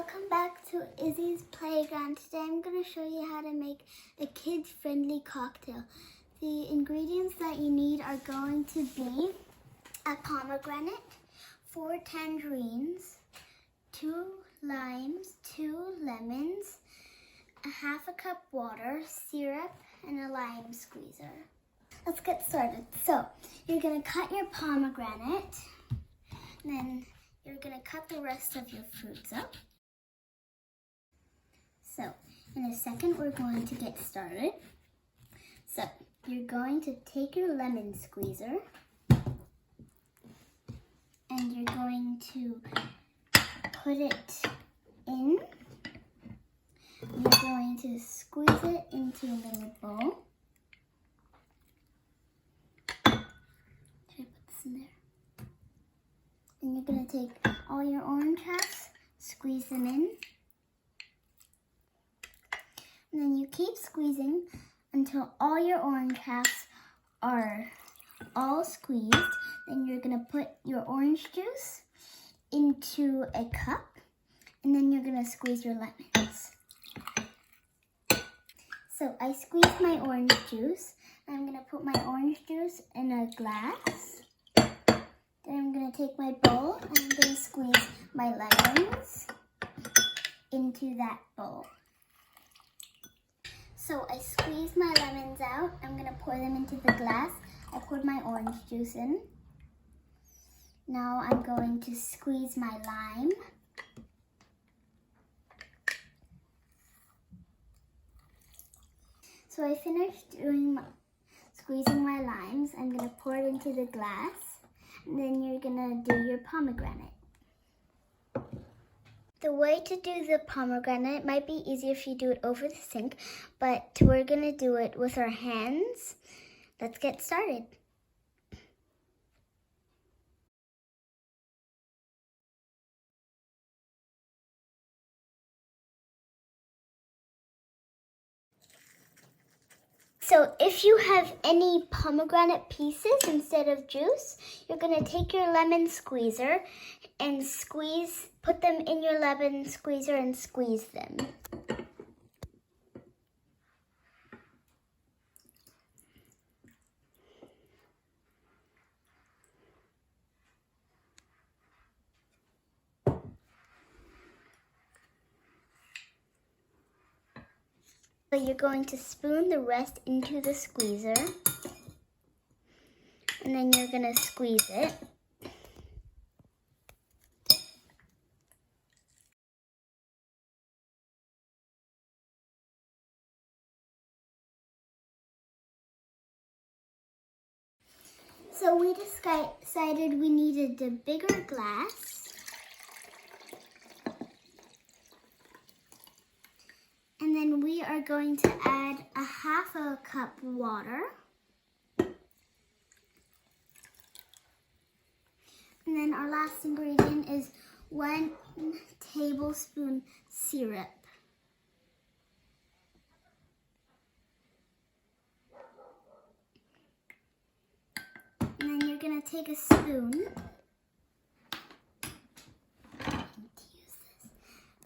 Welcome back to Izzy's Playground. Today I'm going to show you how to make a kids-friendly cocktail. The ingredients that you need are going to be a pomegranate, 4 tangerines, 2 limes, 2 lemons, a half a cup water, syrup, and a lime squeezer. Let's get started. So you're going to cut your pomegranate, and then you're going to cut the rest of your fruits up. So, in a second, we're going to get started. So, you're going to take your lemon squeezer and you're going to put it in. You're going to squeeze it into a little bowl. Try to put this in there. And you're going to take all your orange halves, squeeze them in. And then you keep squeezing until all your orange halves are all squeezed. Then you're going to put your orange juice into a cup. And then you're going to squeeze your lemons. So I squeezed my orange juice. I'm going to put my orange juice in a glass. Then I'm going to take my bowl and I'm going to squeeze my lemons into that bowl. So I squeezed my lemons out. I'm going to pour them into the glass. I poured my orange juice in. Now I'm going to squeeze my lime. So I finished squeezing my limes. I'm going to pour it into the glass. And then you're going to do your pomegranate. The way to do the pomegranate might be easier if you do it over the sink, but we're going to do it with our hands. Let's get started. So if you have any pomegranate pieces instead of juice, you're going to take your lemon squeezer and put them in your lemon squeezer and squeeze them. So you're going to spoon the rest into the squeezer, and then you're going to squeeze it. So we decided we needed a bigger glass. And then we are going to add a half a cup water. And then our last ingredient is 1 tablespoon syrup. And then you're going to take a spoon.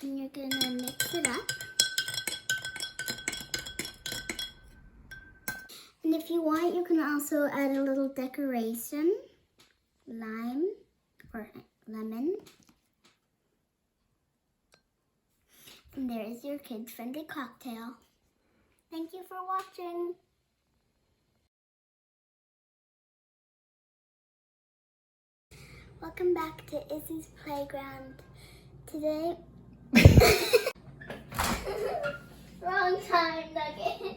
And you're going to mix it up. And if you want, you can also add a little decoration, lime or lemon. And there is your kid-friendly cocktail. Thank you for watching. Welcome back to Izzy's Playground. Today, wrong time, Nugget.